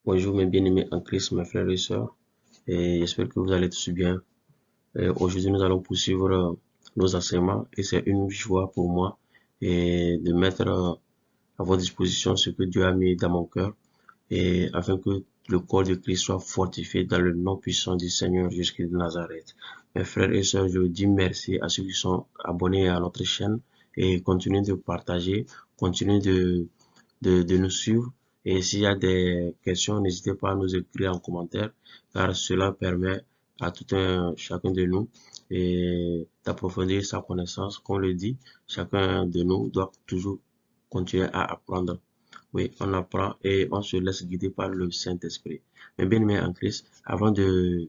Bonjour mes bien-aimés en Christ, mes frères et sœurs, et j'espère que vous allez tous bien. Aujourd'hui, nous allons poursuivre nos enseignements et c'est une joie pour moi de mettre à votre disposition ce que Dieu a mis dans mon cœur et afin que le corps de Christ soit fortifié dans le nom puissant du Seigneur Jésus-Christ de Nazareth. Mes frères et sœurs, je vous dis merci à ceux qui sont abonnés à notre chaîne et continuez de partager, continuez de nous suivre. Et s'il y a des questions, n'hésitez pas à nous écrire en commentaire, car cela permet à tout un chacun de nous d'approfondir sa connaissance. Comme le dit, chacun de nous doit toujours continuer à apprendre. Oui, on apprend et on se laisse guider par le Saint-Esprit. Mais bien aimé en Christ, avant de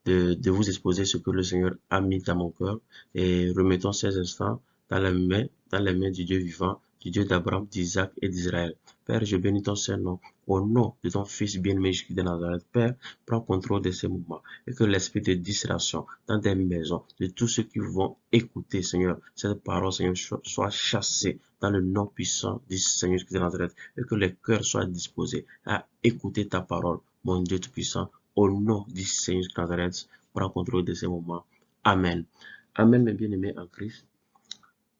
vous exposer ce que le Seigneur a mis dans mon cœur et remettons ces instants dans les mains du Dieu vivant, du Dieu d'Abraham, d'Isaac et d'Israël. Père, je bénis ton Saint-Nom au nom de ton Fils bien-aimé Jésus de Nazareth. Père, prends contrôle de ces moments et que l'esprit de distraction dans des maisons, de tous ceux qui vont écouter, Seigneur, cette parole, Seigneur, soit chassée dans le nom puissant du Seigneur Jésus de Nazareth et que les cœurs soient disposés à écouter ta parole, mon Dieu tout-puissant. Au nom du Seigneur de Nazareth, prends contrôle de ces moments. Amen. Amen, mes bien-aimés en Christ.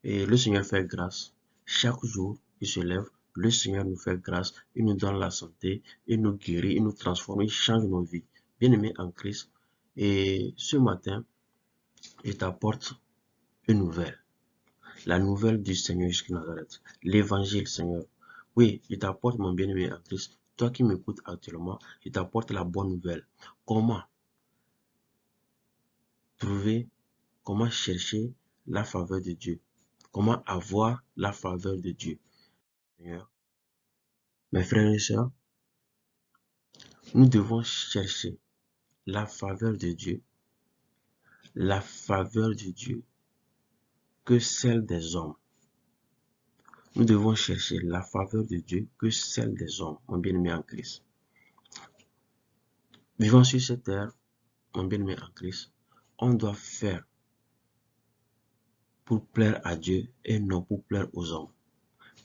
Et le Seigneur fait grâce. Chaque jour, il se lève. Le Seigneur nous fait grâce. Il nous donne la santé. Il nous guérit. Il nous transforme. Il change nos vies. Bien-aimés en Christ. Et ce matin, je t'apporte une nouvelle. La nouvelle du Seigneur jusqu'à Nazareth. L'évangile, Seigneur. Oui, je t'apporte, mon bien-aimé en Christ. Toi qui m'écoutes actuellement, je t'apporte la bonne nouvelle. Comment trouver, comment chercher la faveur de Dieu, comment avoir la faveur de Dieu. Seigneur, mes frères et sœurs, nous devons chercher la faveur de Dieu, la faveur de Dieu que celle des hommes. Nous devons chercher la faveur de Dieu que celle des hommes, mon bien-aimé en Christ. Vivant sur cette terre, mon bien-aimé en Christ, on doit faire pour plaire à Dieu et non pour plaire aux hommes.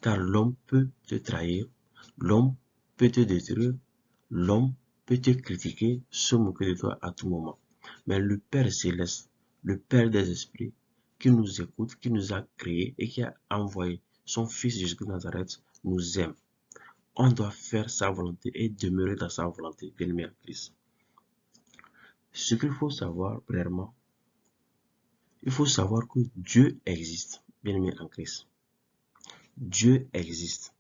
Car l'homme peut te trahir, l'homme peut te détruire, l'homme peut te critiquer, se moquer de toi à tout moment. Mais le Père céleste, le Père des esprits, qui nous écoute, qui nous a créés et qui a envoyé son Fils Jésus de Nazareth, nous aime. On doit faire sa volonté et demeurer dans sa volonté, bien-aimé en Christ. Ce qu'il faut savoir, premièrement, il faut savoir que Dieu existe, bien-aimé en Christ. Dieu existe.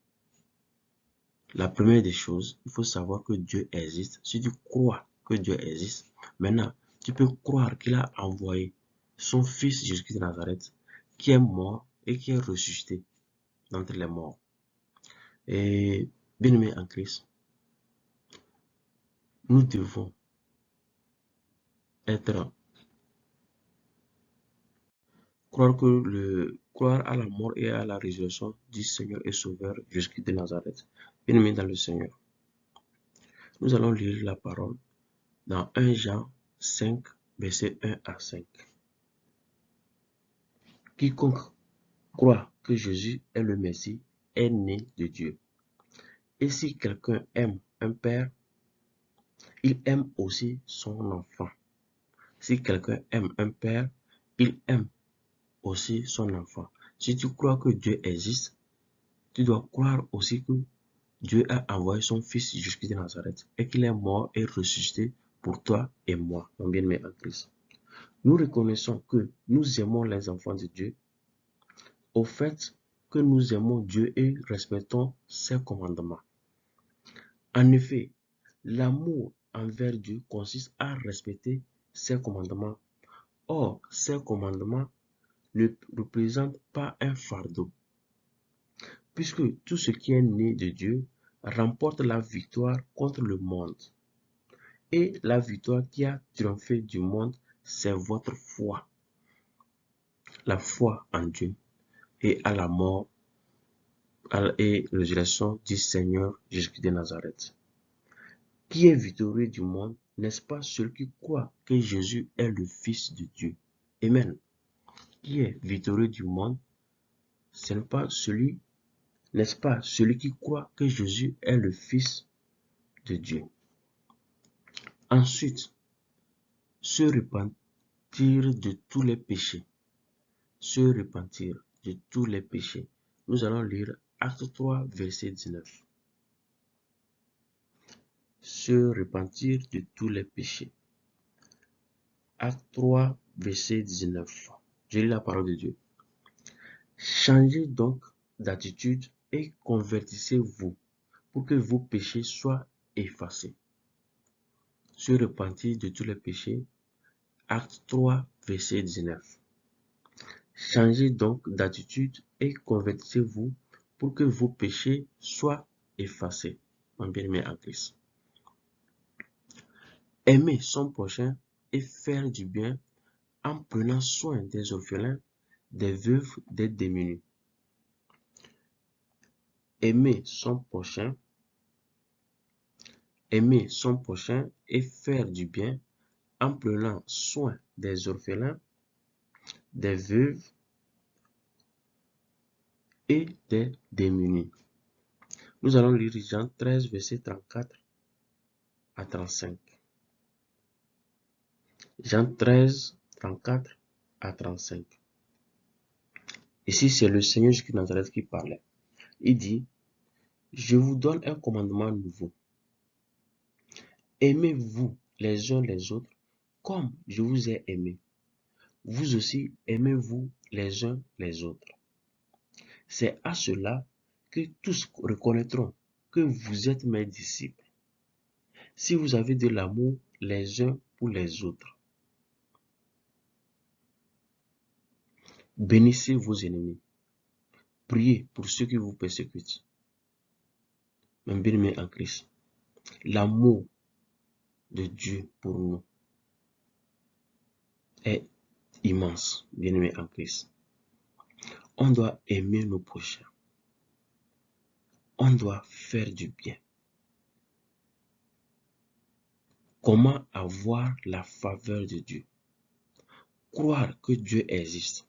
La première des choses, il faut savoir que Dieu existe. Si tu crois que Dieu existe, maintenant, tu peux croire qu'il a envoyé son Fils Jésus-Christ de Nazareth, qui est mort et qui est ressuscité d'entre les morts. Et bien aimé en Christ, nous devons être, croire à la mort et à la résurrection du Seigneur et Sauveur Jésus-Christ de Nazareth. Bien aimé dans le Seigneur. Nous allons lire la parole dans 1 Jean 5, versets 1 à 5. Quiconque croit que Jésus est le Messie est né de Dieu. Et si quelqu'un aime un père, il aime aussi son enfant. Si quelqu'un aime un père, il aime aussi son enfant. Si tu crois que Dieu existe, tu dois croire aussi que Dieu a envoyé son Fils Jésus de Nazareth et qu'il est mort et ressuscité pour toi et moi, mon bien-aimé en Christ. Nous reconnaissons que nous aimons les enfants de Dieu au fait que nous aimons Dieu et respectons ses commandements. En effet, l'amour envers Dieu consiste à respecter ses commandements. Or, ces commandements ne représentent pas un fardeau, puisque tout ce qui est né de Dieu remporte la victoire contre le monde. Et la victoire qui a triomphé du monde, c'est votre foi. La foi en Dieu et à la mort et résurrection du Seigneur Jésus de Nazareth. Qui est victorieux du monde, n'est-ce pas celui qui croit que Jésus est le Fils de Dieu? Amen. Qui est victorieux du monde? ce n'est pas celui, n'est-ce pas, celui qui croit que Jésus est le Fils de Dieu. Ensuite, se repentir de tous les péchés. Se repentir de tous les péchés. Nous allons lire Acte 3, verset 19. Se repentir de tous les péchés. Acte 3, verset 19. Je lis la parole de Dieu. Changez donc d'attitude et convertissez-vous pour que vos péchés soient effacés. Se repentir de tous les péchés. Acte 3, verset 19. Changez donc d'attitude et convertissez-vous pour que vos péchés soient effacés. Mon bien-aimé en Christ. Aimer son prochain et faire du bien en prenant soin des orphelins, des veuves, des démunis. Aimer son prochain et faire du bien en prenant soin des orphelins, des veuves et des démunis. Nous allons lire Jean 13, verset 34 à 35. Jean 13, 34 à 35. Ici, c'est le Seigneur Jésus de Nazareth qui parlait. Il dit, je vous donne un commandement nouveau. Aimez-vous les uns les autres comme je vous ai aimé. Vous aussi, aimez-vous les uns les autres. C'est à cela que tous reconnaîtront que vous êtes mes disciples, si vous avez de l'amour les uns pour les autres. Bénissez vos ennemis. Priez pour ceux qui vous persécutent. Mon bien-aimé en Christ, l'amour de Dieu pour nous est immense, bien-aimé en Christ. On doit aimer nos prochains. On doit faire du bien. Comment avoir la faveur de Dieu? Croire que Dieu existe.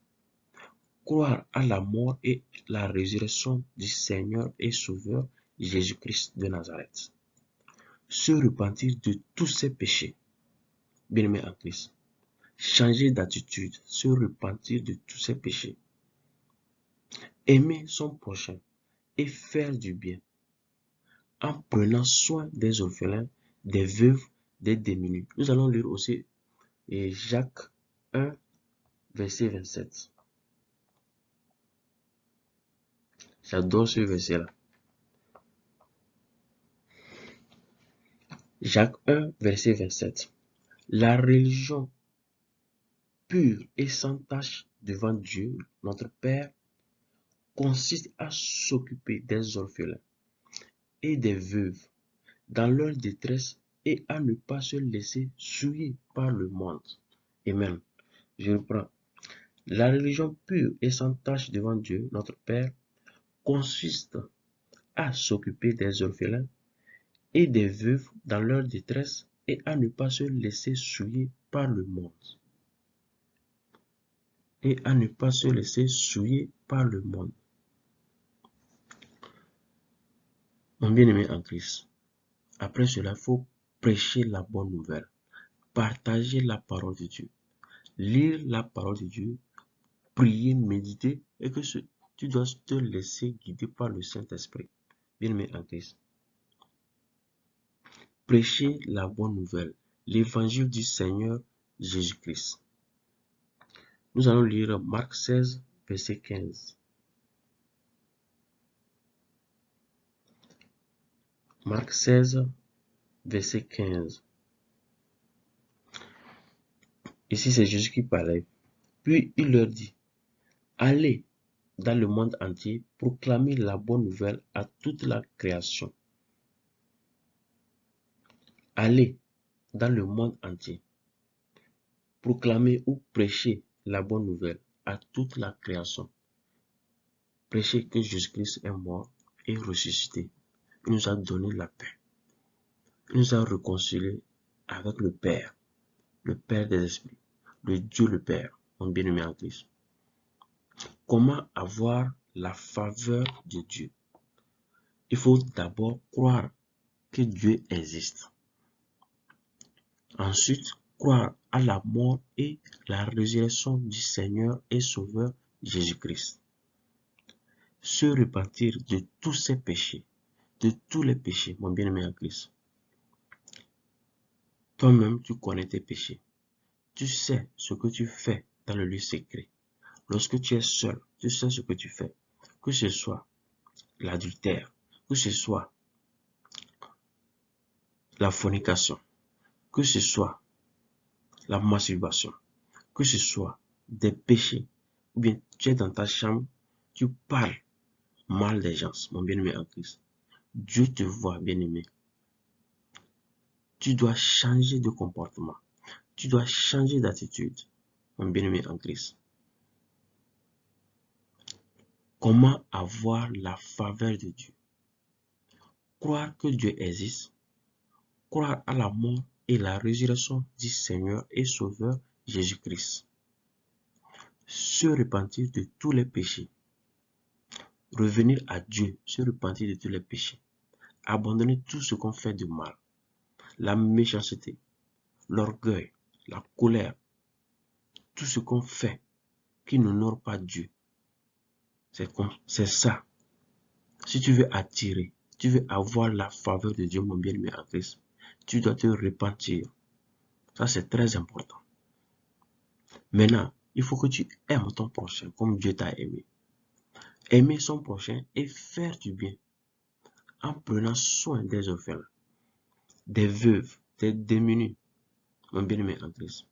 Croire à la mort et la résurrection du Seigneur et Sauveur Jésus-Christ de Nazareth. Se repentir de tous ses péchés. Bien-aimé en Christ. Changer d'attitude. Se repentir de tous ses péchés. Aimer son prochain et faire du bien. En prenant soin des orphelins, des veuves, des démunis. Nous allons lire aussi Jacques 1, verset 27. J'adore ce verset-là. Jacques 1, verset 27. La religion pure et sans tache devant Dieu, notre Père, consiste à s'occuper des orphelins et des veuves dans leur détresse et à ne pas se laisser souiller par le monde. Amen. Je reprends. La religion pure et sans tache devant Dieu, notre Père, consiste à s'occuper des orphelins et des veuves dans leur détresse et à ne pas se laisser souiller par le monde. Et à ne pas se laisser souiller par le monde. Mon bien-aimé en Christ, après cela, il faut prêcher la bonne nouvelle, partager la parole de Dieu, lire la parole de Dieu, prier, méditer, et que tu dois te laisser guider par le Saint-Esprit. Bien-aimé en Christ. Prêcher la bonne nouvelle, l'évangile du Seigneur Jésus-Christ. Nous allons lire Marc 16, verset 15. Marc 16, verset 15. Ici, c'est Jésus qui parlait. Puis il leur dit, allez dans le monde entier, proclamer la bonne nouvelle à toute la création. Allez dans le monde entier, proclamer ou prêcher la bonne nouvelle à toute la création. Prêcher que Jésus-Christ est mort et ressuscité. Il nous a donné la paix. Il nous a réconciliés avec le Père des esprits, le Dieu le Père, mon bien-aimé en Christ. Comment avoir la faveur de Dieu, il faut d'abord croire que Dieu existe. Ensuite, croire à la mort et la résurrection du Seigneur et Sauveur Jésus-Christ. Se repentir de tous ses péchés, de tous les péchés, mon bien-aimé en Christ. Toi-même, tu connais tes péchés. Tu sais ce que tu fais dans le lieu secret. Lorsque tu es seul, tu sais ce que tu fais. Que ce soit l'adultère, que ce soit la fornication, que ce soit la masturbation, que ce soit des péchés, ou bien tu es dans ta chambre, tu parles mal des gens, mon bien-aimé en Christ. Dieu te voit, bien-aimé. Tu dois changer de comportement. Tu dois changer d'attitude, mon bien-aimé en Christ. Comment avoir la faveur de Dieu? Croire que Dieu existe, croire à la mort et la résurrection du Seigneur et Sauveur Jésus-Christ. Se repentir de tous les péchés. Revenir à Dieu, se repentir de tous les péchés. Abandonner tout ce qu'on fait de mal. La méchanceté, l'orgueil, la colère, tout ce qu'on fait qui n'honore pas Dieu. C'est ça. Si tu veux attirer, tu veux avoir la faveur de Dieu, mon bien-aimé en Christ, tu dois te repentir. Ça, c'est très important. Maintenant, il faut que tu aimes ton prochain comme Dieu t'a aimé. Aimer son prochain et faire du bien en prenant soin des orphelins, des veuves, des démunis, mon bien-aimé en Christ.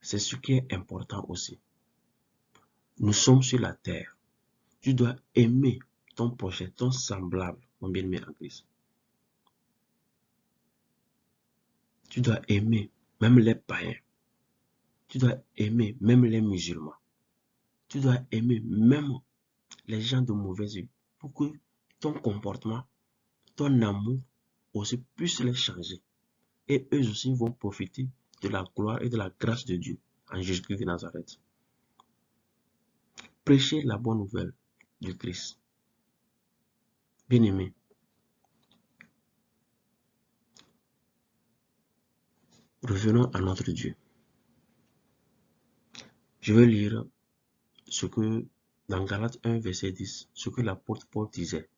C'est ce qui est important aussi. Nous sommes sur la terre. Tu dois aimer ton prochain, ton semblable, mon bien-aimé en Christ. Tu dois aimer même les païens. Tu dois aimer même les musulmans. Tu dois aimer même les gens de mauvaise vie pour que ton comportement, ton amour aussi puisse les changer. Et eux aussi vont profiter de la gloire et de la grâce de Dieu en Jésus-Christ de Nazareth. Prêchez la bonne nouvelle du Christ. Bien-aimés, revenons à notre Dieu. Je vais lire ce que dans Galates 1, verset 10, ce que l'apôtre Paul disait.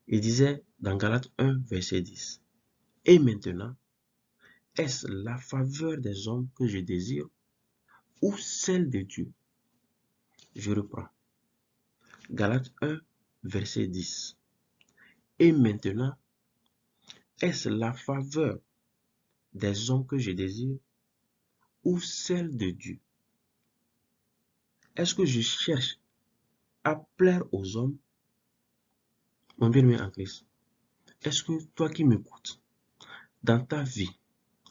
Il disait dans Galates 1, verset 10, « Et maintenant, est-ce la faveur des hommes que je désire ou celle de Dieu ?» Je reprends. Galates 1, verset 10. « Et maintenant, est-ce la faveur des hommes que je désire ou celle de Dieu? Est-ce que je cherche à plaire aux hommes? Mon bien-aimé en Christ, est-ce que toi qui m'écoutes, dans ta vie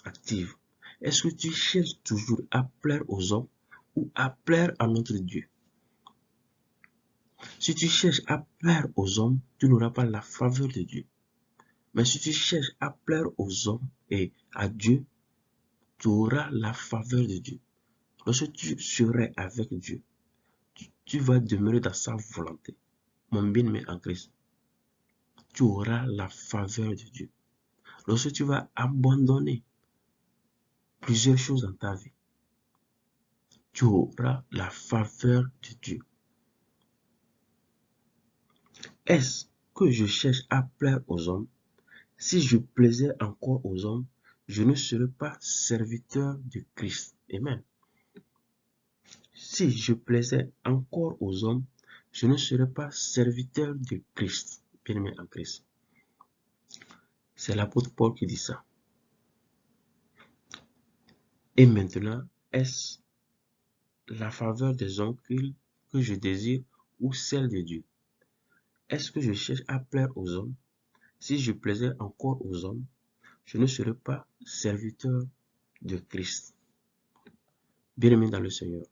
active, est-ce que tu cherches toujours à plaire aux hommes ou à plaire à notre Dieu? Si tu cherches à plaire aux hommes, tu n'auras pas la faveur de Dieu. Mais si tu cherches à plaire aux hommes et à Dieu, tu auras la faveur de Dieu. Lorsque tu serais avec Dieu, tu vas demeurer dans sa volonté. Mon bien-aimé en Christ, tu auras la faveur de Dieu. Lorsque tu vas abandonner plusieurs choses dans ta vie, tu auras la faveur de Dieu. Est-ce que je cherche à plaire aux hommes? Si je plaisais encore aux hommes, je ne serais pas serviteur de Christ. Amen. Si je plaisais encore aux hommes, je ne serais pas serviteur de Christ. Bien-aimé en Christ. C'est l'apôtre Paul qui dit ça. Et maintenant, est-ce la faveur des hommes que je désire ou celle de Dieu? Est-ce que je cherche à plaire aux hommes? Si je plaisais encore aux hommes, je ne serais pas serviteur de Christ. Bien-aimé dans le Seigneur,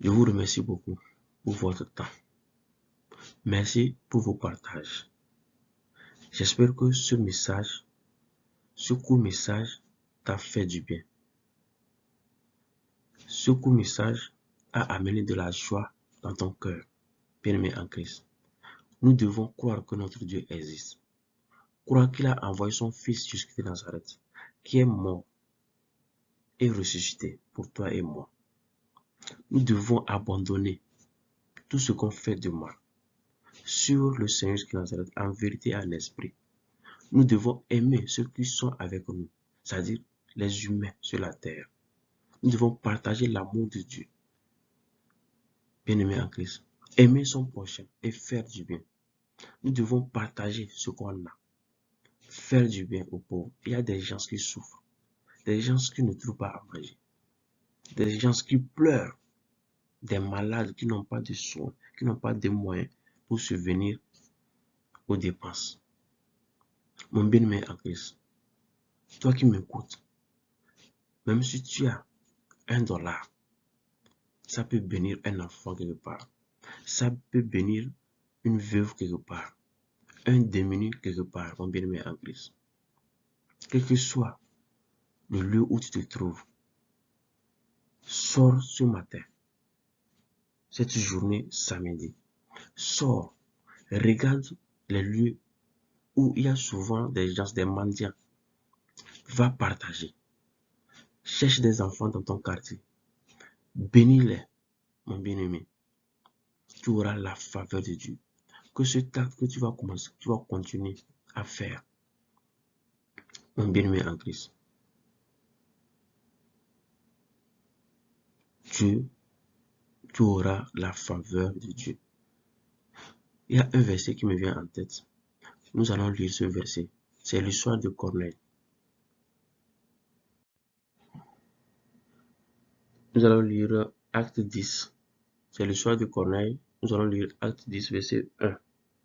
je vous remercie beaucoup pour votre temps. Merci pour vos partages. J'espère que ce court message t'a fait du bien. Ce court message à amener de la joie dans ton cœur, bien-aimé en Christ. Nous devons croire que notre Dieu existe. Croire qu'il a envoyé son Fils Jésus-Christ de Nazareth, qui est mort et ressuscité pour toi et moi. Nous devons abandonner tout ce qu'on fait de mal sur le Seigneur Jésus-Christ de Nazareth, en vérité et en esprit. Nous devons aimer ceux qui sont avec nous, c'est-à-dire les humains sur la terre. Nous devons partager l'amour de Dieu, bien-aimé en Christ. Aimer son prochain et faire du bien. Nous devons partager ce qu'on a. Faire du bien aux pauvres. Il y a des gens qui souffrent, des gens qui ne trouvent pas à manger, des gens qui pleurent, des malades qui n'ont pas de soins, qui n'ont pas de moyens pour subvenir aux dépenses. Mon bien-aimé en Christ, toi qui m'écoutes, même si tu as $1, ça peut bénir un enfant quelque part. Ça peut bénir une veuve quelque part. Un démuni quelque part, mon bien-aimé en Christ. Quel que soit le lieu où tu te trouves, sors ce matin, cette journée samedi. Sors, regarde les lieux où il y a souvent des gens, des mendiants. Va partager. Cherche des enfants dans ton quartier. Bénis-les, mon bien-aimé. Tu auras la faveur de Dieu. Que ce acte que tu vas commencer, tu vas continuer à faire, mon bien-aimé en Christ. Tu auras la faveur de Dieu. Il y a un verset qui me vient en tête. Nous allons lire ce verset. C'est l'histoire de Corneille. Nous allons lire Acte 10. C'est l'histoire de Corneille. Nous allons lire Acte 10, verset 1.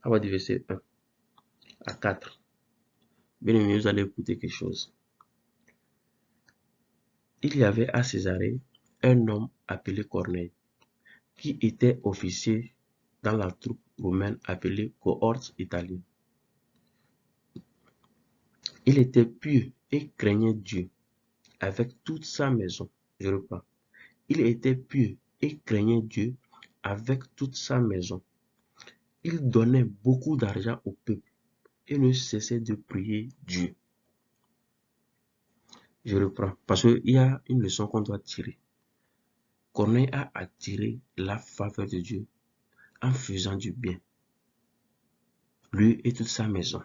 À partir du verset 1 à 4. Bien aimé, vous allez écouter quelque chose. Il y avait à Césarée un homme appelé Corneille, qui était officier dans la troupe romaine appelée cohorte italienne. Il était pieux et craignait Dieu avec toute sa maison. Je reprends. Il était pieux et craignait Dieu avec toute sa maison. Il donnait beaucoup d'argent au peuple et ne cessait de prier Dieu. Je reprends parce qu'il y a une leçon qu'on doit tirer. Corneille a attiré la faveur de Dieu en faisant du bien, lui et toute sa maison.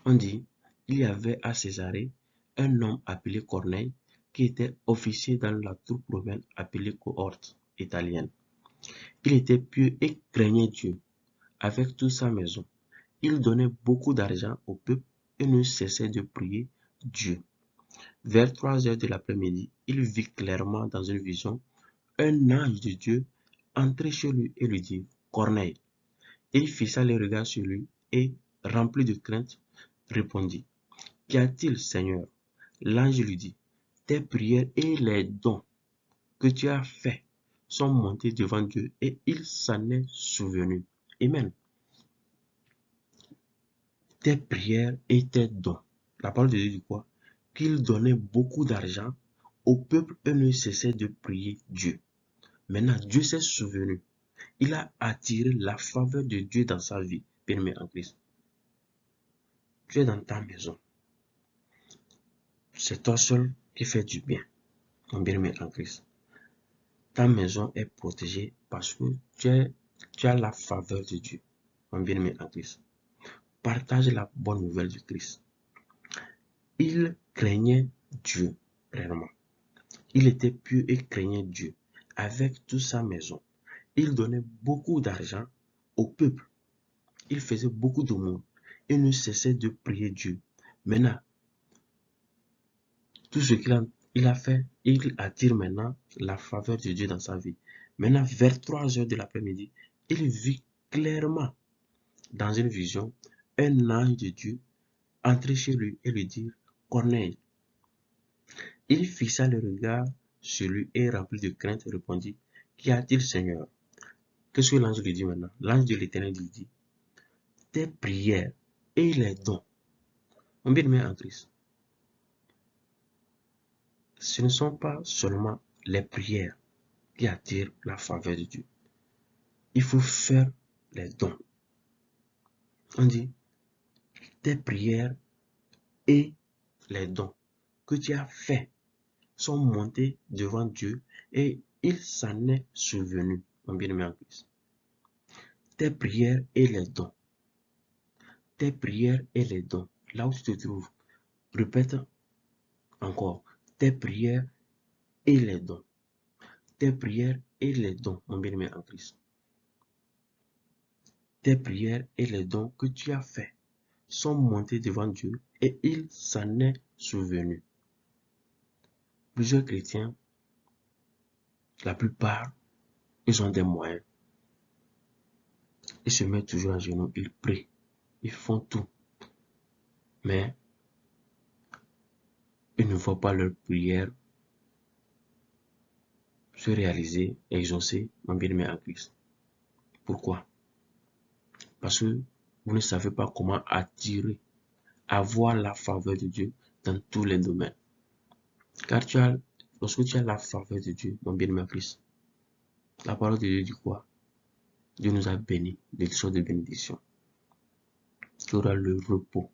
On dit, il y avait à Césarée un homme appelé Corneille qui était officier dans la troupe romaine appelée cohorte italienne. Il était pieux et craignait Dieu avec toute sa maison. Il donnait beaucoup d'argent au peuple et ne cessait de prier Dieu. Vers 3 heures de l'après-midi, il vit clairement dans une vision un ange de Dieu entrer chez lui et lui dit, Corneille. Il fixa les regards sur lui et, rempli de crainte, répondit, qu'y a-t-il, Seigneur? L'ange lui dit, tes prières et les dons que tu as faits sont montés devant Dieu et il s'en est souvenu. Amen. Tes prières et tes dons. La parole de Dieu dit quoi? Qu'il donnait beaucoup d'argent au peuple et ne cessait de prier Dieu. Maintenant, Dieu s'est souvenu. Il a attiré la faveur de Dieu dans sa vie, bien-aimé en Christ. Tu es dans ta maison. C'est toi seul qui fais du bien, mon bien-aimé en Christ. Ta maison est protégée parce que tu as la faveur de Dieu, mon bien-aimé en Christ. Partage la bonne nouvelle du Christ. Il craignait Dieu, réellement. Il était pieux et craignait Dieu avec toute sa maison. Il donnait beaucoup d'argent au peuple. Il faisait beaucoup de monde et ne cessait de prier Dieu. Maintenant, tout ce qu'il a fait, il attire maintenant la faveur de Dieu dans sa vie. Maintenant, vers 3 heures de l'après-midi, il vit clairement dans une vision un ange de Dieu entrer chez lui et lui dire, Corneille. Il fixa le regard sur lui et rempli de crainte répondit, qu'y a-t-il, Seigneur? Qu'est-ce que l'ange lui dit maintenant? L'ange de l'Éternel lui dit, tes prières et les dons. Mon bien-aimé en Christ, ce ne sont pas seulement les prières, qui attire la faveur de Dieu. Il faut faire les dons. On dit, tes prières et les dons que tu as faits sont montés devant Dieu et il s'en est souvenu, mon bien-aimé en Christ. Tes prières et les dons. Tes prières et les dons. Là où tu te trouves, répète encore. Tes prières et les dons. Tes prières et les dons, mon bien-aimé en Christ. Tes prières et les dons que tu as faits sont montés devant Dieu et il s'en est souvenu. Plusieurs chrétiens, la plupart, ils ont des moyens. Ils se mettent toujours à genoux, ils prient, ils font tout. Mais ils ne voient pas leur prière se réaliser, exaucer, mon bien-aimé en Christ. Pourquoi? Parce que vous ne savez pas comment attirer, avoir la faveur de Dieu dans tous les domaines. Car lorsque tu as la faveur de Dieu, mon bien-aimé en Christ, la parole de Dieu dit quoi? Dieu nous a bénis de sortes de bénédictions. Tu auras le repos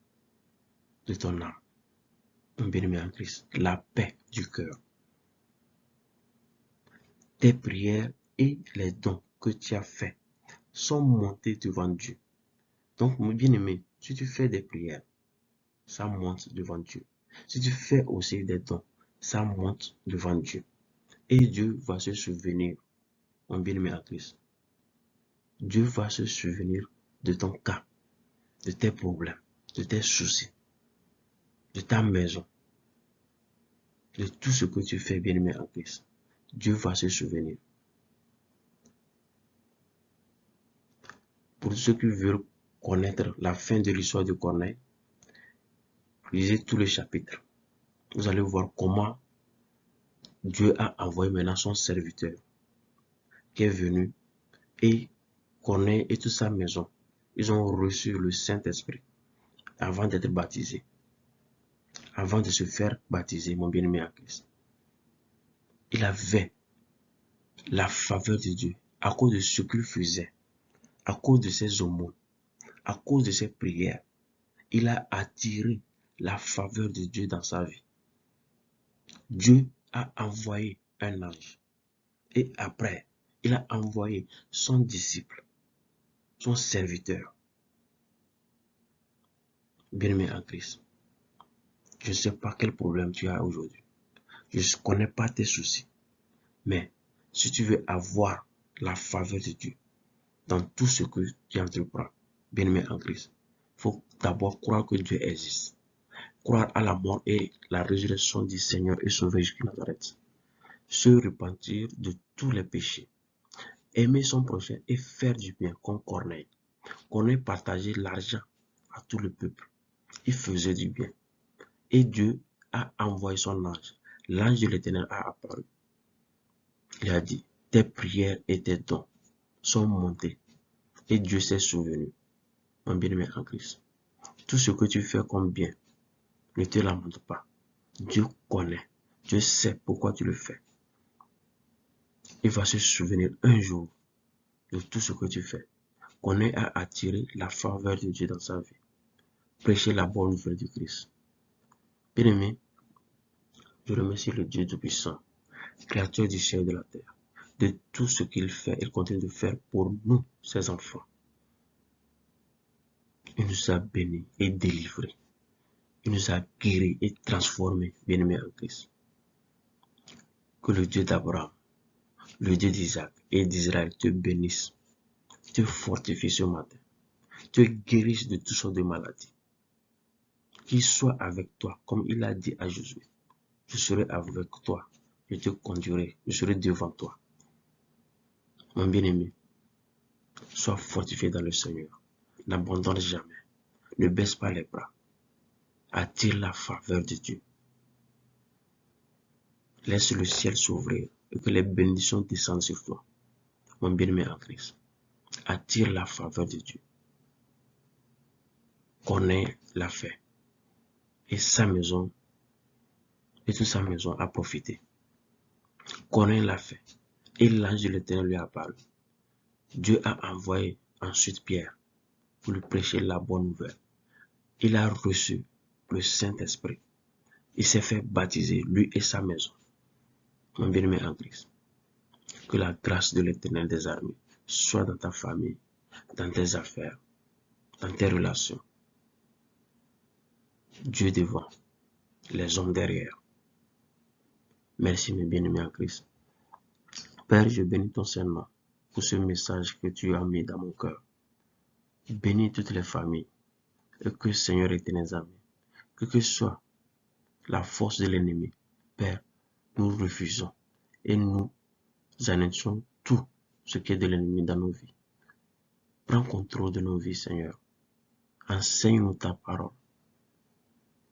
de ton âme, mon bien-aimé en Christ, la paix du cœur. Tes prières et les dons que tu as faits sont montés devant Dieu. Donc, mon bien-aimé, si tu fais des prières, ça monte devant Dieu. Si tu fais aussi des dons, ça monte devant Dieu. Et Dieu va se souvenir, mon bien-aimé en Christ. Dieu va se souvenir de ton cas, de tes problèmes, de tes soucis, de ta maison, de tout ce que tu fais, bien-aimé en Christ. Dieu va se souvenir. Pour ceux qui veulent connaître la fin de l'histoire de Corneille, lisez tout le chapitre. Vous allez voir comment Dieu a envoyé maintenant son serviteur qui est venu et Corneille et toute sa maison, ils ont reçu le Saint-Esprit avant d'être baptisés, avant de se faire baptiser, mon bien-aimé en Christ. Il avait la faveur de Dieu à cause de ce qu'il faisait, à cause de ses aumônes, à cause de ses prières. Il a attiré la faveur de Dieu dans sa vie. Dieu a envoyé un ange et après, il a envoyé son disciple, son serviteur, bien-aimé en Christ. Je ne sais pas quel problème tu as aujourd'hui. Je ne connais pas tes soucis. Mais si tu veux avoir la faveur de Dieu dans tout ce que tu entreprends, bien-aimé en Christ, il faut d'abord croire que Dieu existe. Croire à la mort et la résurrection du Seigneur et Sauveur Jésus Nazareth. Se repentir de tous les péchés. Aimer son prochain et faire du bien comme Corneille. Corneille partageait l'argent à tout le peuple. Il faisait du bien. Et Dieu a envoyé son ange. L'ange de l'Éternel a apparu. Il a dit, tes prières et tes dons sont montés. Et Dieu s'est souvenu, mon bien-aimé en Christ. Tout ce que tu fais comme bien, ne te lamente pas. Dieu connaît. Dieu sait pourquoi tu le fais. Il va se souvenir un jour de tout ce que tu fais. Corneille a attiré la faveur de Dieu dans sa vie. Prêcher la bonne nouvelle du Christ. Bien-aimé, je remercie le Dieu Tout-Puissant, Créateur du ciel et de la terre, de tout ce qu'il fait et continue de faire pour nous, ses enfants. Il nous a bénis et délivrés. Il nous a guéris et transformés, bien-aimés en Christ. Que le Dieu d'Abraham, le Dieu d'Isaac et d'Israël te bénisse, te fortifie ce matin, te guérisse de toutes sortes de maladies. Qu'il soit avec toi, comme il a dit à Josué. Je serai avec toi, je te conduirai, je serai devant toi. Mon bien-aimé, sois fortifié dans le Seigneur. N'abandonne jamais. Ne baisse pas les bras. Attire la faveur de Dieu. Laisse le ciel s'ouvrir et que les bénédictions descendent sur toi. Mon bien-aimé en Christ. Attire la faveur de Dieu. Corneille l'a fait. Et sa maison, et toute sa maison a profité. Corneille l'a fait. Et l'ange de l'Éternel lui a parlé. Dieu a envoyé ensuite Pierre pour lui prêcher la bonne nouvelle. Il a reçu le Saint-Esprit. Il s'est fait baptiser, lui et sa maison. Mon bien-aimé en Christ, que la grâce de l'Éternel des armées soit dans ta famille, dans tes affaires, dans tes relations. Dieu devant, les hommes derrière. Merci mes bien-aimés en Christ. Père, je bénis ton Saint-Nom pour ce message que tu as mis dans mon cœur. Bénis toutes les familles et que Seigneur éternel amis, que ce soit la force de l'ennemi, Père, nous refusons et nous annonçons tout ce qui est de l'ennemi dans nos vies. Prends contrôle de nos vies, Seigneur. Enseigne-nous ta parole.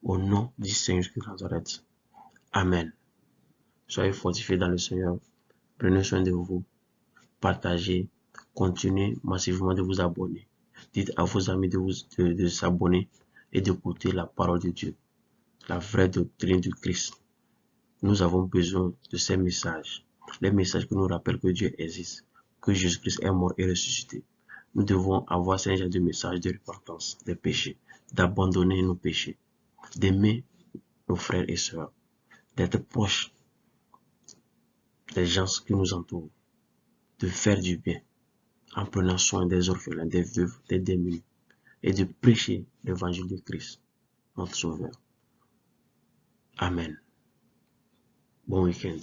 Au nom du Seigneur Jésus de Nazareth. Amen. Soyez fortifiés dans le Seigneur. Prenez soin de vous. Partagez. Continuez massivement de vous abonner. Dites à vos amis de s'abonner et d'écouter la parole de Dieu. La vraie doctrine du Christ. Nous avons besoin de ces messages. Les messages qui nous rappellent que Dieu existe, que Jésus-Christ est mort et ressuscité. Nous devons avoir ces genres de messages de repentance des péchés, d'abandonner nos péchés, d'aimer nos frères et sœurs, d'être proches des gens qui nous entourent, de faire du bien en prenant soin des orphelins, des veuves, des démunis et de prêcher l'évangile de Christ, notre Sauveur. Amen. Bon week-end.